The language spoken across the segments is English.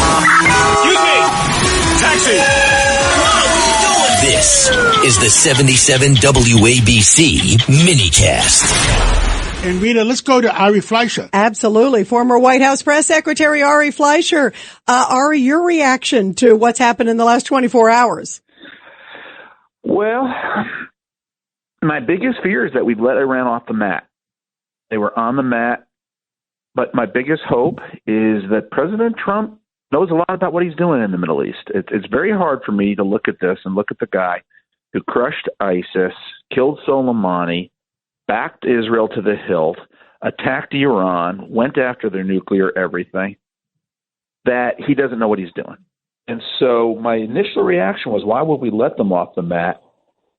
Excuse me! Taxi! This is the 77 WABC minicast. And Rita, let's go to Ari Fleischer. Absolutely. Former White House Press Secretary Ari Fleischer. Ari, your reaction to what's happened in the last 24 hours? Well, my biggest fear is that we've let Iran off the mat. They were on the mat. But my biggest hope is that President Trump knows a lot about what he's doing in the Middle East. It's very hard for me to look at this and look at the guy who crushed ISIS, killed Soleimani, backed Israel to the hilt, attacked Iran, went after their nuclear everything, that he doesn't know what he's doing. And so my initial reaction was, why would we let them off the mat?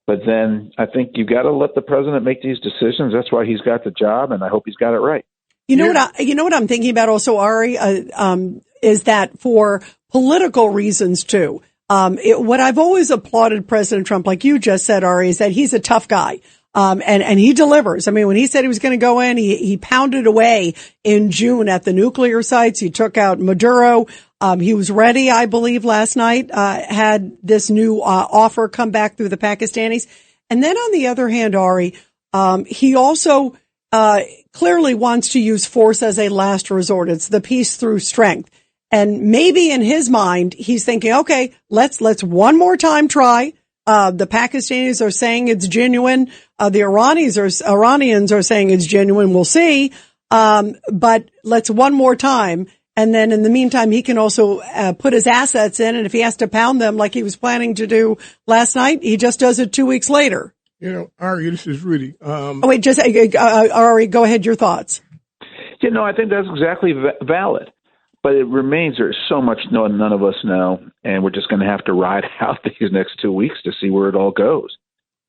But then I think you've got to let the president make these decisions. That's why he's got the job, and I hope he's got it right. You know what I'm thinking about also, Ari, is that for political reasons too. What I've always applauded President Trump, like you just said, Ari, is that he's a tough guy. And he delivers. I mean, when he said he was going to go in, he pounded away in June at the nuclear sites. He took out Maduro. He was ready, I believe, last night, had this new offer come back through the Pakistanis. And then on the other hand, Ari, he also clearly wants to use force as a last resort. It's the peace through strength. And maybe in his mind, he's thinking, okay, let's one more time try. The Pakistanis are saying it's genuine. The Iranians are saying it's genuine. We'll see. But let's one more time. And then in the meantime, he can also put his assets in. And if he has to pound them like he was planning to do last night, he just does it 2 weeks later. You know, Ari, this is Rudy. Ari, go ahead. Your thoughts. I think that's exactly valid. But it remains, there's so much none of us know, and we're just going to have to ride out these next 2 weeks to see where it all goes.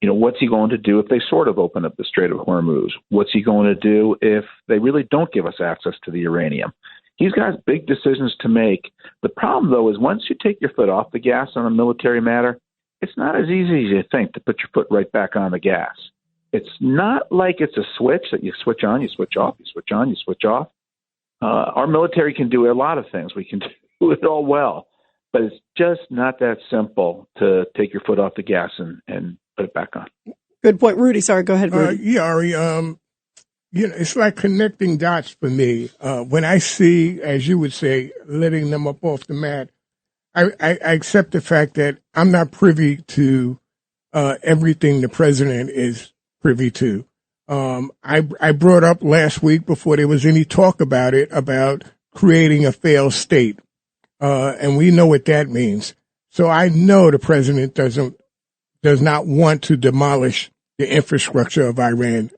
What's he going to do if they sort of open up the Strait of Hormuz? What's he going to do if they really don't give us access to the uranium? He's got big decisions to make. The problem, though, is once you take your foot off the gas on a military matter, it's not as easy as you think to put your foot right back on the gas. It's not like it's a switch that you switch on, you switch off, you switch on, you switch off. Our military can do a lot of things. We can do it all well, but it's just not that simple to take your foot off the gas and put it back on. Good point. Rudy, sorry, go ahead, Rudy. Ari, it's like connecting dots for me. When I see, as you would say, letting them up off the mat, I accept the fact that I'm not privy to everything the president is privy to. I brought up last week, before there was any talk about it, about creating a failed state. And we know what that means. So I know the president does not want to demolish the infrastructure of Iran.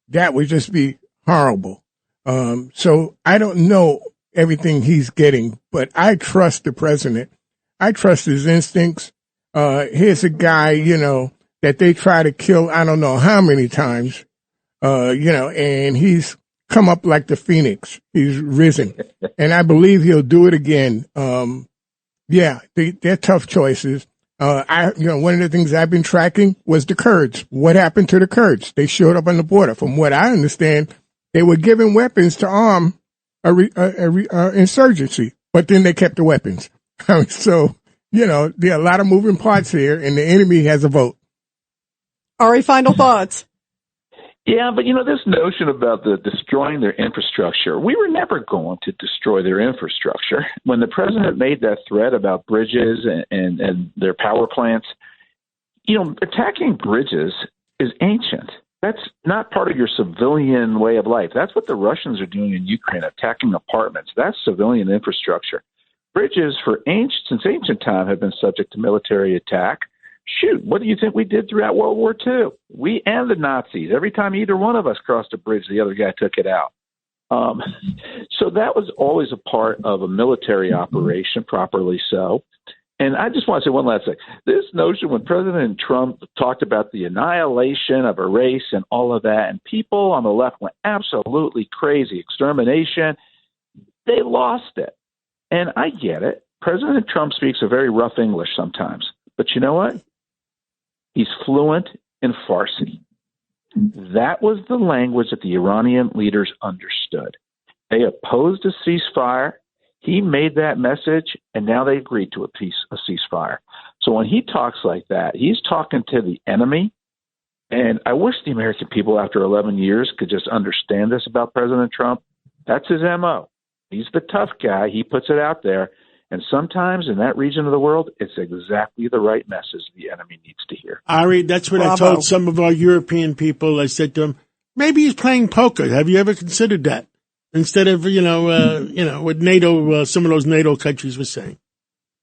That would just be horrible. So I don't know everything he's getting, but I trust the president. I trust his instincts. Here's a guy, that they try to kill, I don't know how many times, and he's come up like the phoenix. He's risen. And I believe he'll do it again. They're tough choices. One of the things I've been tracking was the Kurds. What happened to the Kurds? They showed up on the border. From what I understand, they were given weapons to arm a insurgency, but then they kept the weapons. So, there are a lot of moving parts here, and the enemy has a vote. Ari, final thoughts. Yeah, but this notion about the destroying their infrastructure, we were never going to destroy their infrastructure. When the president made that threat about bridges and their power plants, attacking bridges is ancient. That's not part of your civilian way of life. That's what the Russians are doing in Ukraine, attacking apartments. That's civilian infrastructure. Bridges since ancient time have been subject to military attack. Shoot, what do you think we did throughout World War II? We and the Nazis. Every time either one of us crossed a bridge, the other guy took it out. So that was always a part of a military operation, properly so. And I just want to say one last thing. This notion when President Trump talked about the annihilation of a race and all of that, and people on the left went absolutely crazy, extermination, they lost it. And I get it. President Trump speaks a very rough English sometimes. But you know what? He's fluent in Farsi. That was the language that the Iranian leaders understood. They opposed a ceasefire. He made that message, and now they agreed to a ceasefire. So when he talks like that, he's talking to the enemy. And I wish the American people, after 11 years, could just understand this about President Trump. That's his MO. He's the tough guy. He puts it out there. And sometimes in that region of the world, it's exactly the right message the enemy needs to hear. Ari, that's what Bravo. I told some of our European people. I said to them, maybe he's playing poker. Have you ever considered that? Instead of, what NATO, some of those NATO countries were saying.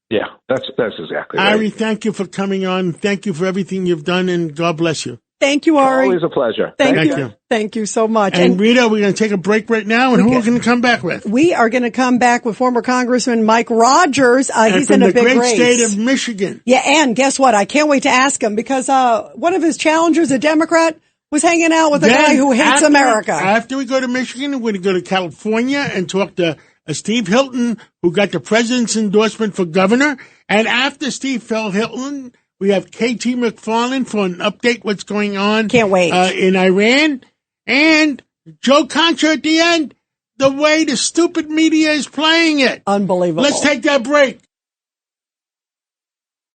Yeah, that's exactly right. Ari, thank you for coming on. Thank you for everything you've done, and God bless you. Thank you, Ari. Always a pleasure. Thank you. Thank you so much. And Rita, we're going to take a break right now, and who are we going to come back with? We are going to come back with former Congressman Mike Rogers. He's in a big race. From the great state of Michigan. Yeah, and guess what? I can't wait to ask him because one of his challengers, a Democrat, was hanging out with a guy who hates America. After we go to Michigan, we're going to go to California and talk to Steve Hilton, who got the president's endorsement for governor. And after Steve Hilton, we have KT McFarland for an update what's going on. Can't wait. In Iran. And Joe Concha at the end, the way the stupid media is playing it. Unbelievable. Let's take that break.